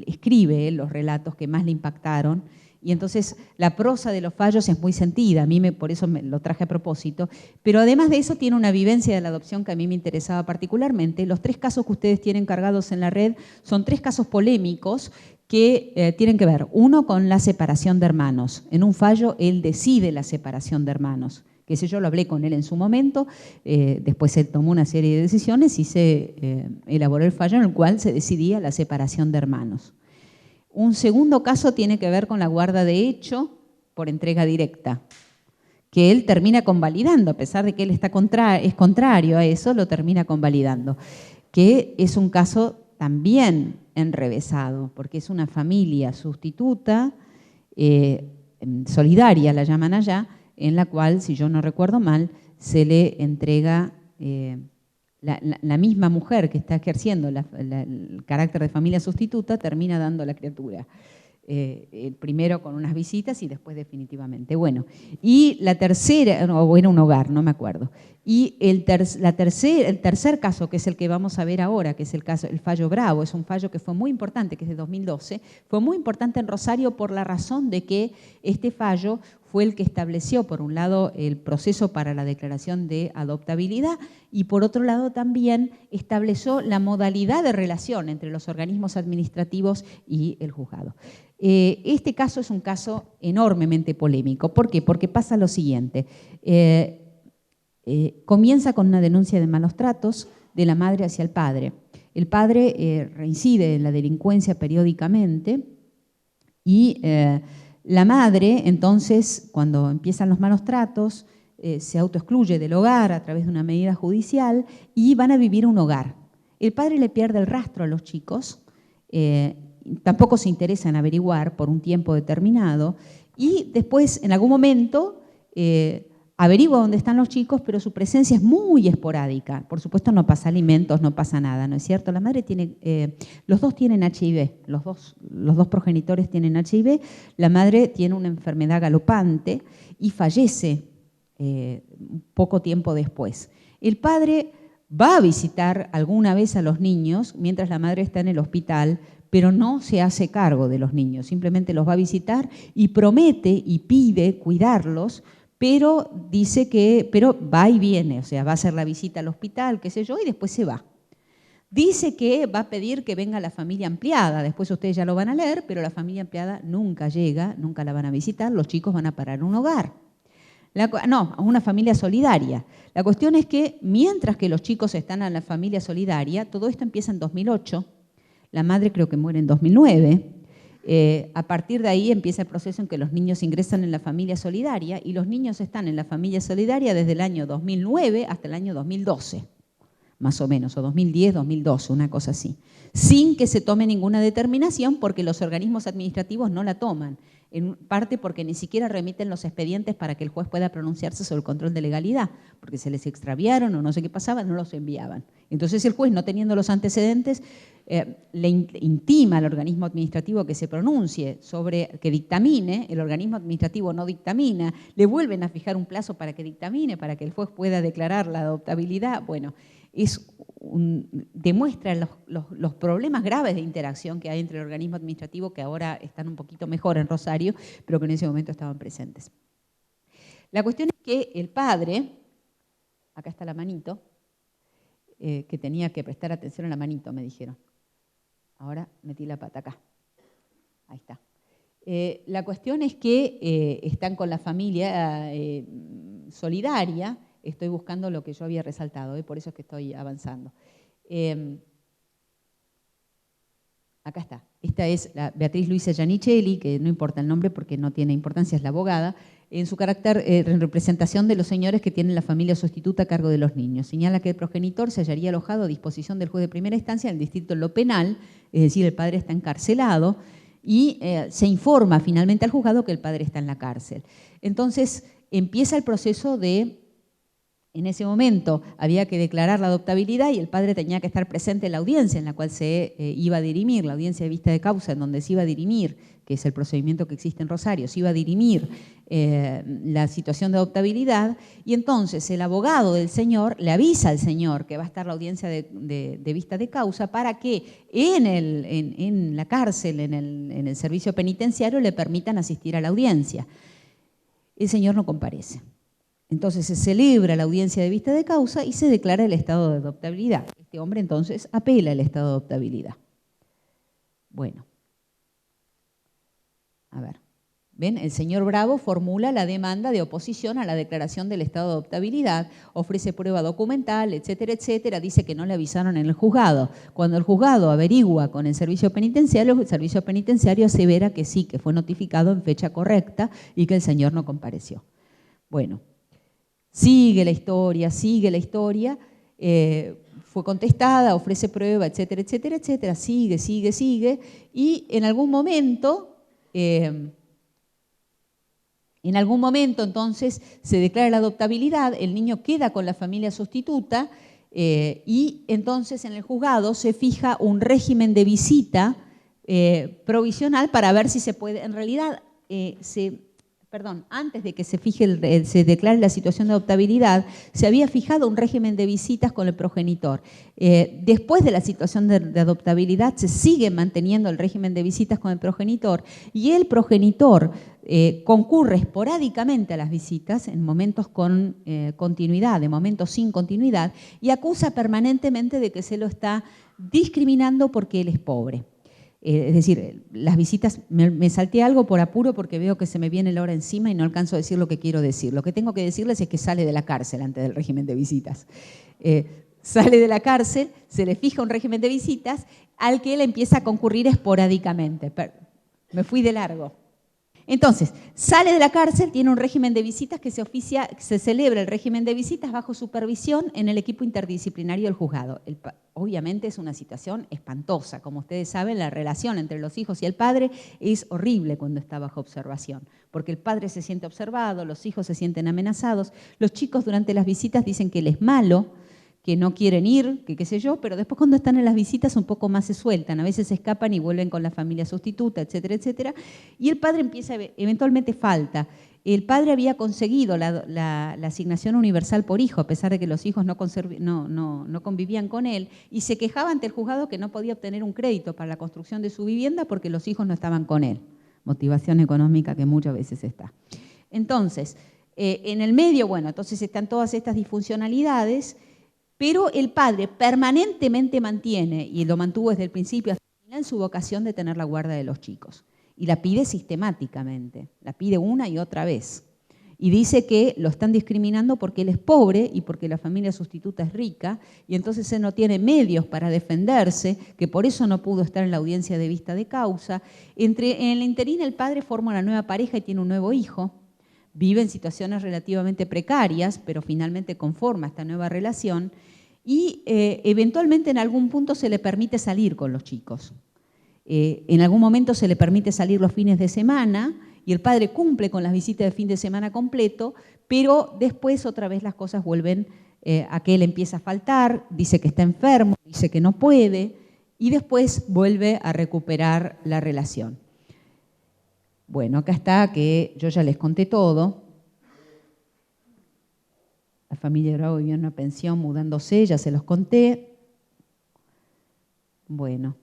escribe los relatos que más le impactaron y entonces la prosa de los fallos es muy sentida, por eso lo traje a propósito, pero además de eso tiene una vivencia de la adopción que a mí me interesaba particularmente. Los 3 casos que ustedes tienen cargados en la red son 3 casos polémicos que tienen que ver, uno con la separación de hermanos. En un fallo él decide la separación de hermanos, que sé yo, lo hablé con él en su momento, después se tomó una serie de decisiones y se elaboró el fallo en el cual se decidía la separación de hermanos. Un segundo caso tiene que ver con la guarda de hecho por entrega directa, que él termina convalidando, a pesar de que él es contrario a eso, lo termina convalidando, que es un caso también enrevesado, porque es una familia sustituta, solidaria la llaman allá, en la cual, si yo no recuerdo mal, se le entrega la misma mujer que está ejerciendo el carácter de familia sustituta, termina dando la criatura. Primero con unas visitas y después definitivamente. Bueno, y la tercera, o era un hogar, no me acuerdo. Y el tercer caso, que es el que vamos a ver ahora, que es el fallo Bravo, es un fallo que fue muy importante, que es de 2012, fue muy importante en Rosario por la razón de que este fallo fue el que estableció, por un lado, el proceso para la declaración de adoptabilidad y, por otro lado, también estableció la modalidad de relación entre los organismos administrativos y el juzgado. Este caso es un caso enormemente polémico. ¿Por qué? Porque pasa lo siguiente. Comienza con una denuncia de malos tratos de la madre hacia el padre. El padre reincide en la delincuencia periódicamente y la madre, entonces, cuando empiezan los malos tratos, se autoexcluye del hogar a través de una medida judicial y van a vivir un hogar. El padre le pierde el rastro a los chicos, tampoco se interesa en averiguar por un tiempo determinado y después, en algún momento, averigua dónde están los chicos, pero su presencia es muy esporádica. Por supuesto no pasa alimentos, no pasa nada, ¿no es cierto? La madre tiene, los dos tienen HIV, los dos progenitores tienen HIV, la madre tiene una enfermedad galopante y fallece poco tiempo después. El padre va a visitar alguna vez a los niños mientras la madre está en el hospital, pero no se hace cargo de los niños, simplemente los va a visitar y promete y pide cuidarlos, pero dice que, pero va y viene, o sea, va a hacer la visita al hospital, qué sé yo, y después se va. Dice que va a pedir que venga la familia ampliada, después ustedes ya lo van a leer, pero la familia ampliada nunca llega, nunca la van a visitar, los chicos van a parar a un hogar. No, a una familia solidaria. La cuestión es que mientras que los chicos están en la familia solidaria, todo esto empieza en 2008, la madre creo que muere en 2009, a partir de ahí empieza el proceso en que los niños ingresan en la familia solidaria y los niños están en la familia solidaria desde el año 2009 hasta el año 2012, más o menos, o 2010, 2012, una cosa así, sin que se tome ninguna determinación porque los organismos administrativos no la toman, en parte porque ni siquiera remiten los expedientes para que el juez pueda pronunciarse sobre el control de legalidad, porque se les extraviaron o no sé qué pasaba, no los enviaban. Entonces el juez, no teniendo los antecedentes, le intima al organismo administrativo que se pronuncie sobre, que dictamine, el organismo administrativo no dictamina, le vuelven a fijar un plazo para que dictamine, para que el juez pueda declarar la adoptabilidad. Bueno, demuestra los problemas graves de interacción que hay entre el organismo administrativo, que ahora están un poquito mejor en Rosario, pero que en ese momento estaban presentes. La cuestión es que el padre, acá está la manito, que tenía que prestar atención a la manito, me dijeron. Ahora metí la pata acá. Ahí está. La cuestión es que están con la familia solidaria estoy buscando lo que yo había resaltado, por eso es que estoy avanzando. Acá está. Esta es la Beatriz Luisa Giannicelli, que no importa el nombre porque no tiene importancia, es la abogada, en su carácter en representación de los señores que tienen la familia sustituta a cargo de los niños. Señala que el progenitor se hallaría alojado a disposición del juez de primera instancia en el distrito en lo penal, es decir, el padre está encarcelado, y se informa finalmente al juzgado que el padre está en la cárcel. Entonces empieza el proceso de... En ese momento había que declarar la adoptabilidad y el padre tenía que estar presente en la audiencia en la cual se iba a dirimir, la audiencia de vista de causa, en donde se iba a dirimir, que es el procedimiento que existe en Rosario, se iba a dirimir la situación de adoptabilidad, y entonces el abogado del señor le avisa al señor que va a estar la audiencia de vista de causa para que en la cárcel, en el servicio penitenciario, le permitan asistir a la audiencia. El señor no comparece. Entonces se celebra la audiencia de vista de causa y se declara el estado de adoptabilidad. Este hombre entonces apela el estado de adoptabilidad. Bueno, a ver, ¿ven? El señor Bravo formula la demanda de oposición a la declaración del estado de adoptabilidad, ofrece prueba documental, etcétera, etcétera, dice que no le avisaron en el juzgado. Cuando el juzgado averigua con el servicio penitenciario asevera que sí, que fue notificado en fecha correcta y que el señor no compareció. Bueno. Sigue la historia, fue contestada, ofrece prueba, etcétera, etcétera, etcétera, sigue, y en algún momento entonces se declara la adoptabilidad, el niño queda con la familia sustituta y entonces en el juzgado se fija un régimen de visita provisional para ver si se puede, en realidad antes de que se declare la situación de adoptabilidad, se había fijado un régimen de visitas con el progenitor. Después de la situación de adoptabilidad se sigue manteniendo el régimen de visitas con el progenitor y el progenitor concurre esporádicamente a las visitas en momentos con continuidad, en momentos sin continuidad, y acusa permanentemente de que se lo está discriminando porque él es pobre. Es decir, las visitas, me salté algo por apuro porque veo que se me viene la hora encima y no alcanzo a decir lo que quiero decir. Lo que tengo que decirles es que sale de la cárcel antes del régimen de visitas. Sale de la cárcel, se le fija un régimen de visitas al que él empieza a concurrir esporádicamente. Me fui de largo. Entonces, sale de la cárcel, tiene un régimen de visitas que se celebra el régimen de visitas bajo supervisión en el equipo interdisciplinario del juzgado. Obviamente es una situación espantosa. Como ustedes saben, la relación entre los hijos y el padre es horrible cuando está bajo observación, porque el padre se siente observado, los hijos se sienten amenazados, los chicos durante las visitas dicen que él es malo, que no quieren ir, que qué sé yo, pero después cuando están en las visitas un poco más se sueltan, a veces se escapan y vuelven con la familia sustituta, etcétera, etcétera, y el padre empieza, eventualmente falta. El padre había conseguido la asignación universal por hijo, a pesar de que los hijos no convivían con él, y se quejaba ante el juzgado que no podía obtener un crédito para la construcción de su vivienda porque los hijos no estaban con él. Motivación económica que muchas veces está. Entonces, en el medio, bueno, entonces están todas estas disfuncionalidades, pero el padre permanentemente mantiene, y lo mantuvo desde el principio hasta el final, su vocación de tener la guarda de los chicos. Y la pide sistemáticamente, la pide una y otra vez. Y dice que lo están discriminando porque él es pobre y porque la familia sustituta es rica, y entonces él no tiene medios para defenderse, que por eso no pudo estar en la audiencia de vista de causa. En el interín el padre forma una nueva pareja y tiene un nuevo hijo. Vive en situaciones relativamente precarias, pero finalmente conforma esta nueva relación y eventualmente en algún punto se le permite salir con los chicos. En algún momento se le permite salir los fines de semana y el padre cumple con las visitas de fin de semana completo, pero después otra vez las cosas vuelven a que él empieza a faltar, dice que está enfermo, dice que no puede y después vuelve a recuperar la relación. Bueno, acá está, que yo ya les conté todo. La familia Bravo vivió en una pensión mudándose, ya se los conté. Bueno,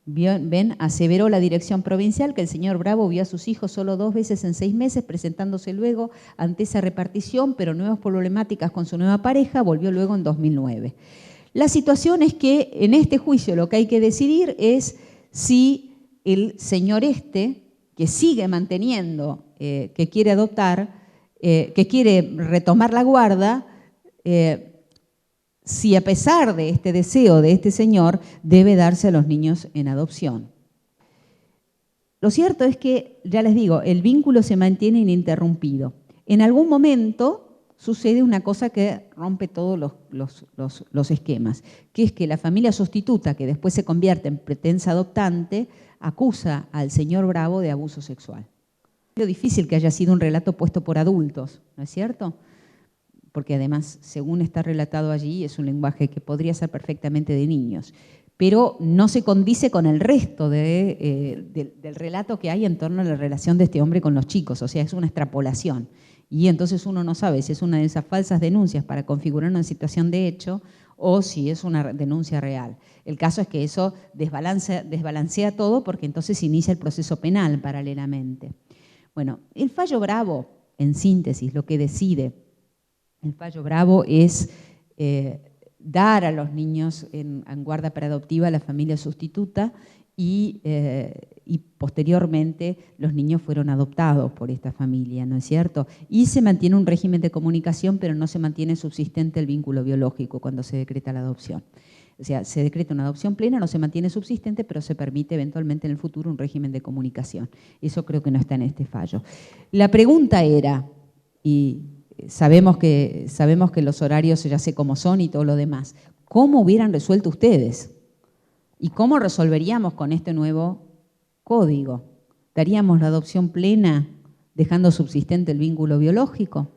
ven, aseveró la dirección provincial que el señor Bravo vio a sus hijos solo 2 veces en 6 meses, presentándose luego ante esa repartición, pero nuevas problemáticas con su nueva pareja, volvió luego en 2009. La situación es que en este juicio lo que hay que decidir es si el señor que sigue manteniendo, que quiere adoptar, que quiere retomar la guarda, si a pesar de este deseo de este señor, debe darse a los niños en adopción. Lo cierto es que, ya les digo, el vínculo se mantiene ininterrumpido. En algún momento sucede una cosa que rompe todos los esquemas, que es que la familia sustituta, que después se convierte en pretensa adoptante, acusa al señor Bravo de abuso sexual. Es lo difícil que haya sido un relato puesto por adultos, ¿no es cierto? Porque además, según está relatado allí, es un lenguaje que podría ser perfectamente de niños, pero no se condice con el resto del relato que hay en torno a la relación de este hombre con los chicos, o sea, es una extrapolación. Y entonces uno no sabe si es una de esas falsas denuncias para configurar una situación de hecho o si es una denuncia real. El caso es que eso desbalancea todo porque entonces inicia el proceso penal paralelamente. Bueno, el fallo Bravo, en síntesis, lo que decide el fallo Bravo es dar a los niños en guarda preadoptiva a la familia sustituta y posteriormente los niños fueron adoptados por esta familia, ¿no es cierto? Y se mantiene un régimen de comunicación, pero no se mantiene subsistente el vínculo biológico cuando se decreta la adopción. O sea, se decreta una adopción plena, no se mantiene subsistente, pero se permite eventualmente en el futuro un régimen de comunicación. Eso creo que no está en este fallo. La pregunta era, y sabemos que los horarios ya sé cómo son y todo lo demás, ¿cómo hubieran resuelto ustedes? ¿Y cómo resolveríamos con este nuevo código? ¿Daríamos la adopción plena dejando subsistente el vínculo biológico?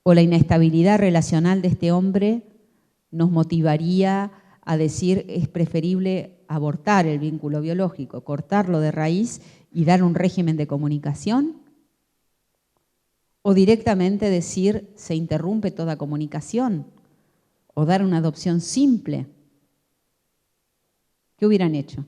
¿O la inestabilidad relacional de este hombre nos motivaría a decir es preferible abortar el vínculo biológico, cortarlo de raíz y dar un régimen de comunicación? ¿O directamente decir se interrumpe toda comunicación? ¿O dar una adopción simple? ¿Qué hubieran hecho?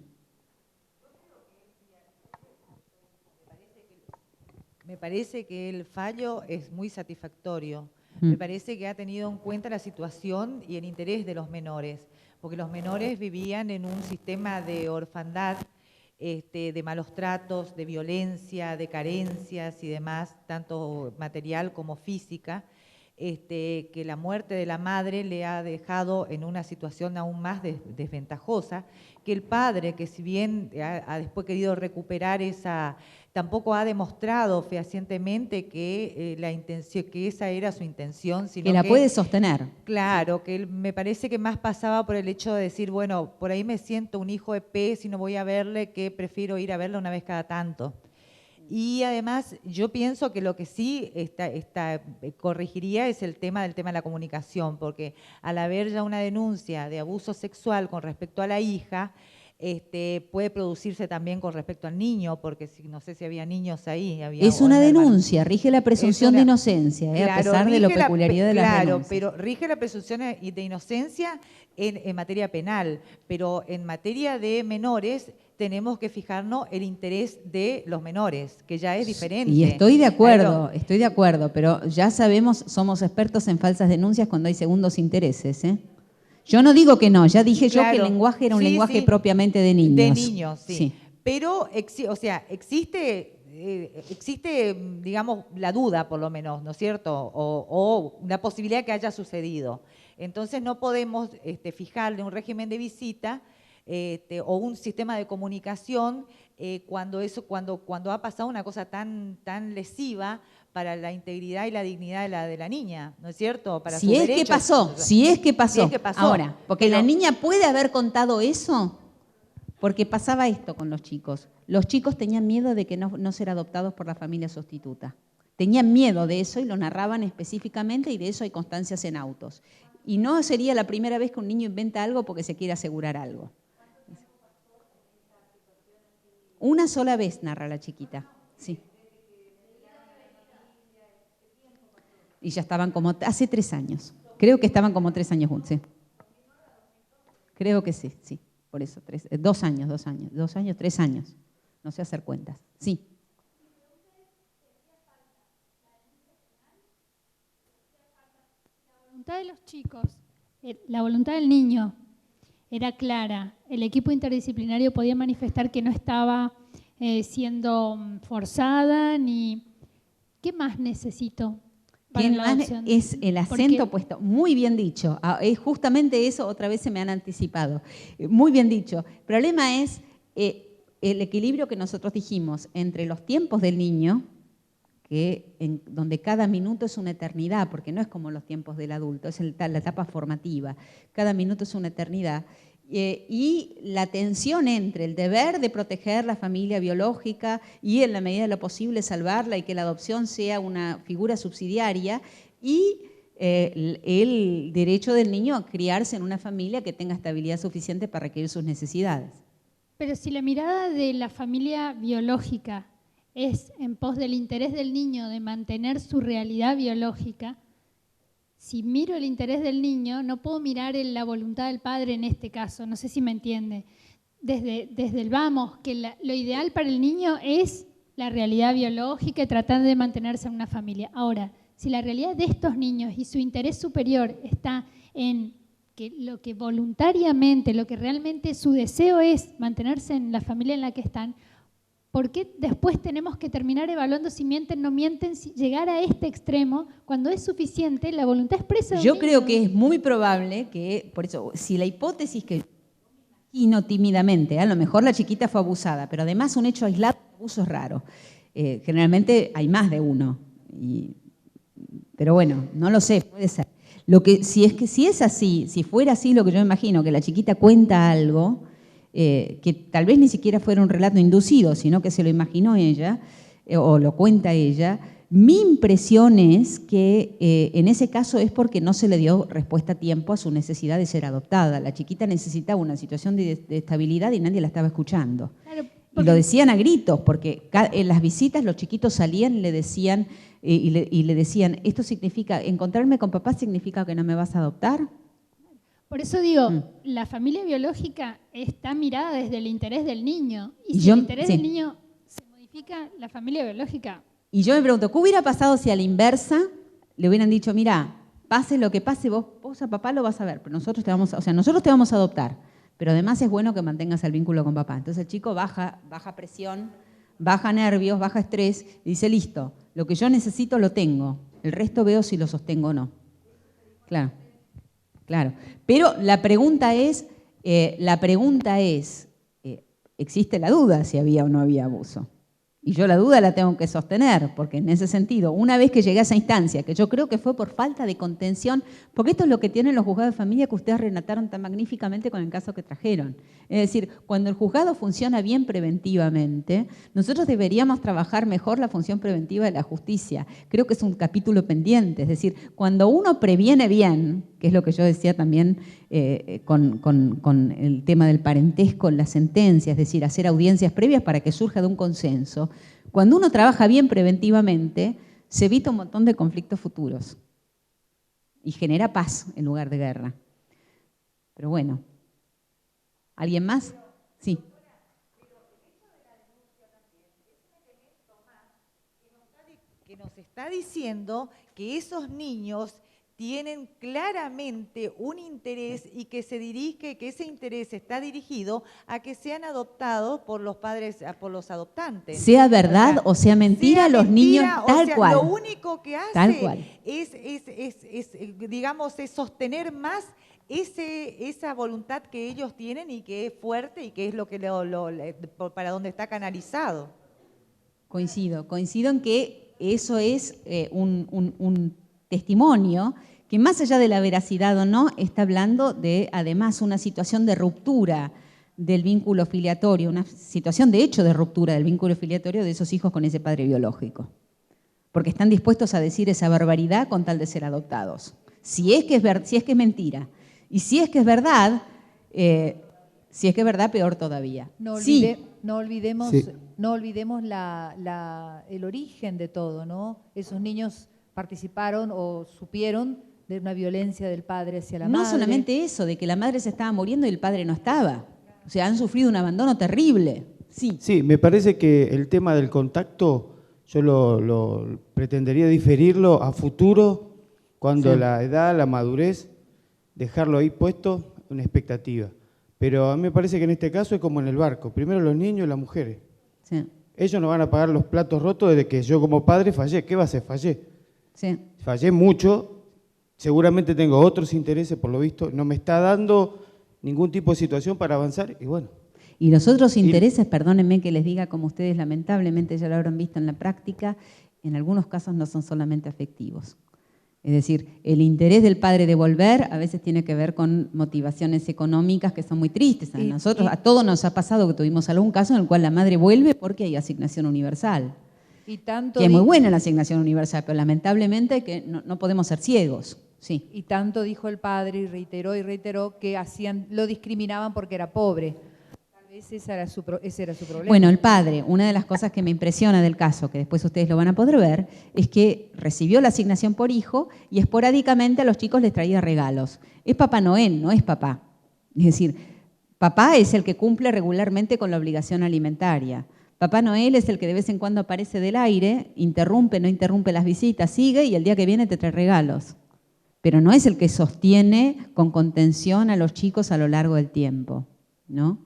Me parece que el fallo es muy satisfactorio. Me parece que ha tenido en cuenta la situación y el interés de los menores, porque los menores vivían en un sistema de orfandad, de malos tratos, de violencia, de carencias y demás, tanto material como física, que la muerte de la madre le ha dejado en una situación aún más desventajosa, que el padre, que si bien ha después querido recuperar esa, tampoco ha demostrado fehacientemente que que esa era su intención, sino que la puede sostener. Claro, que me parece que más pasaba por el hecho de decir, bueno, por ahí me siento un hijo de pez y no voy a verle, que prefiero ir a verle una vez cada tanto. Y además yo pienso que lo que sí corregiría es el tema de la comunicación, porque al haber ya una denuncia de abuso sexual con respecto a la hija, puede producirse también con respecto al niño, porque no sé si había niños ahí. Es una denuncia, rige la presunción de inocencia, a pesar de la peculiaridad de las denuncias. Pero rige la presunción de inocencia en materia penal, pero en materia de menores tenemos que fijarnos el interés de los menores, que ya es diferente. Y estoy de acuerdo, pero ya sabemos, somos expertos en falsas denuncias cuando hay segundos intereses, ¿eh? Yo no digo que no, ya dije yo que el lenguaje era un lenguaje propiamente de niños. De niños, sí. Pero, existe, digamos, la duda, por lo menos, ¿no es cierto? O la posibilidad que haya sucedido. Entonces no podemos fijarle un régimen de visita o un sistema de comunicación cuando ha pasado una cosa tan lesiva para la integridad y la dignidad de la niña, ¿no es cierto? Para si es que pasó. Ahora, porque la niña puede haber contado eso, porque pasaba esto con los chicos. Los chicos tenían miedo de que no ser adoptados por la familia sustituta. Tenían miedo de eso y lo narraban específicamente y de eso hay constancias en autos. Y no sería la primera vez que un niño inventa algo porque se quiere asegurar algo. Una sola vez narra la chiquita, sí. Y ya estaban como, hace 3 años. Creo que estaban como 3 años juntos, sí. Creo que sí, por eso, 2 años, 3 años. No sé hacer cuentas, sí. La voluntad de los chicos, la voluntad del niño era clara. El equipo interdisciplinario podía manifestar que no estaba siendo forzada ni... ¿Qué más necesito? para ¿Quién la más? adopción. Es el acento Porque- puesto. Muy bien dicho. Es justamente eso, otra vez se me han anticipado. Muy bien dicho. El problema es el equilibrio que nosotros dijimos entre los tiempos del niño, donde cada minuto es una eternidad, porque no es como los tiempos del adulto, es la etapa formativa. Cada minuto es una eternidad. Y la tensión entre el deber de proteger la familia biológica y en la medida de lo posible salvarla y que la adopción sea una figura subsidiaria y el derecho del niño a criarse en una familia que tenga estabilidad suficiente para requerir sus necesidades. Pero si la mirada de la familia biológica es en pos del interés del niño de mantener su realidad biológica, si miro el interés del niño, no puedo mirar la voluntad del padre en este caso, no sé si me entiende. Desde el vamos, que lo ideal para el niño es la realidad biológica y tratar de mantenerse en una familia. Ahora, si la realidad de estos niños y su interés superior está en que lo que voluntariamente, lo que realmente su deseo es mantenerse en la familia en la que están, ¿por qué después tenemos que terminar evaluando si mienten, no mienten, si llegar a este extremo cuando es suficiente la voluntad expresa de un Yo creo niño? que es muy probable que, por eso, si la hipótesis que y no tímidamente, a lo mejor la chiquita fue abusada, pero además un hecho aislado de abuso es raro. Generalmente hay más de uno, pero bueno, no lo sé, puede ser. Si es así, si fuera así lo que yo imagino, que la chiquita cuenta algo, que tal vez ni siquiera fuera un relato inducido, sino que se lo imaginó ella, o lo cuenta ella, mi impresión es que en ese caso es porque no se le dio respuesta a tiempo a su necesidad de ser adoptada. La chiquita necesitaba una situación de estabilidad y nadie la estaba escuchando. Claro, Y lo decían a gritos, porque en las visitas los chiquitos salían y le decían, esto significa, encontrarme con papá significa que no me vas a adoptar. por eso digo, la familia biológica está mirada desde el interés del niño. Y Y si yo- el interés sí. del niño se modifica, la familia biológica. Y yo me pregunto, ¿qué hubiera pasado si a la inversa le hubieran dicho, mira, pase lo que pase, vos a papá lo vas a ver, pero nosotros te vamos a adoptar, pero además es bueno que mantengas el vínculo con papá. Entonces el chico baja presión, baja nervios, baja estrés y dice, listo, lo que yo necesito lo tengo, el resto veo si lo sostengo o no. Claro, claro. Pero la pregunta es, existe la duda si había o no había abuso. Y yo la duda la tengo que sostener, porque en ese sentido, una vez que llegué a esa instancia, que yo creo que fue por falta de contención, porque esto es lo que tienen los juzgados de familia que ustedes relataron tan magníficamente con el caso que trajeron. Es decir, cuando el juzgado funciona bien preventivamente, nosotros deberíamos trabajar mejor la función preventiva de la justicia. Creo que es un capítulo pendiente, es decir, cuando uno previene bien, que es lo que yo decía también con el tema del parentesco en la sentencia, es decir, hacer audiencias previas para que surja de un consenso. Cuando uno trabaja bien preventivamente, se evita un montón de conflictos futuros y genera paz en lugar de guerra. Pero bueno, ¿alguien más? Sí. Que nos está diciendo que esos niños tienen claramente un interés y que ese interés está dirigido a que sean adoptados por los padres, por los adoptantes. Sea verdad o sea mentira, sea los mentira, niños o tal sea, cual. Lo único que Tal hace cual. es sostener más esa voluntad que ellos tienen y que es fuerte y que es lo que para donde está canalizado. Coincido en que eso es un testimonio que más allá de la veracidad o no, está hablando de además una situación de ruptura del vínculo filiatorio, una situación de hecho de ruptura del vínculo filiatorio de esos hijos con ese padre biológico. Porque están dispuestos a decir esa barbaridad con tal de ser adoptados. Si es que es mentira. Y si es que es verdad, peor todavía. No Sí. olvidemos, Sí. no olvidemos el origen de todo, ¿no? Esos niños participaron o supieron de una violencia del padre hacia la madre. No solamente eso, de que la madre se estaba muriendo y el padre no estaba. O sea, han sufrido un abandono terrible. Sí. Sí, me parece que el tema del contacto yo lo pretendería diferirlo a futuro, cuando Sí. la edad, la madurez, dejarlo ahí puesto, una expectativa. Pero a mí me parece que en este caso es como en el barco, primero los niños y las mujeres. Sí. Ellos no van a pagar los platos rotos desde que yo como padre fallé. ¿Qué va a hacer? Fallé. Sí. Fallé mucho, seguramente tengo otros intereses, por lo visto, no me está dando ningún tipo de situación para avanzar y bueno. Y los otros intereses, perdónenme que les diga, como ustedes lamentablemente ya lo habrán visto en la práctica, en algunos casos no son solamente afectivos. Es decir, el interés del padre de volver a veces tiene que ver con motivaciones económicas que son muy tristes. A todos nos ha pasado que tuvimos algún caso en el cual la madre vuelve porque hay asignación universal. Y tanto Que es muy buena la asignación universal, pero lamentablemente que no podemos ser ciegos. Sí. Y tanto dijo el padre y reiteró que lo discriminaban porque era pobre. Tal vez ese era su problema. Bueno, el padre, una de las cosas que me impresiona del caso, que después ustedes lo van a poder ver, es que recibió la asignación por hijo y esporádicamente a los chicos les traía regalos. Es Papá Noel, no es papá. Es decir, papá es el que cumple regularmente con la obligación alimentaria. Papá Noel es el que de vez en cuando aparece del aire, no interrumpe las visitas, sigue y el día que viene te trae regalos. Pero no es el que sostiene con contención a los chicos a lo largo del tiempo, ¿no?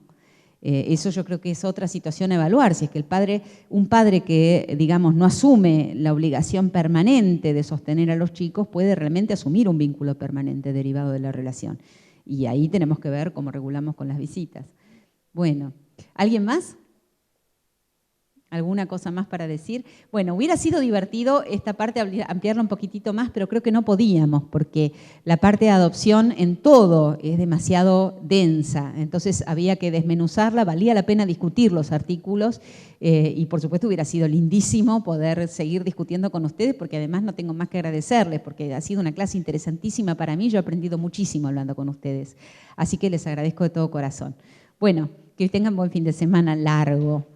Eso yo creo que es otra situación a evaluar, si es que un padre que, digamos, no asume la obligación permanente de sostener a los chicos puede realmente asumir un vínculo permanente derivado de la relación. Y ahí tenemos que ver cómo regulamos con las visitas. Bueno, ¿alguien más? ¿Alguna cosa más para decir? Bueno, hubiera sido divertido esta parte ampliarla un poquitito más, pero creo que no podíamos, porque la parte de adopción en todo es demasiado densa, entonces había que desmenuzarla, valía la pena discutir los artículos y por supuesto hubiera sido lindísimo poder seguir discutiendo con ustedes, porque además no tengo más que agradecerles, porque ha sido una clase interesantísima para mí, yo he aprendido muchísimo hablando con ustedes, así que les agradezco de todo corazón. Bueno, que tengan buen fin de semana largo.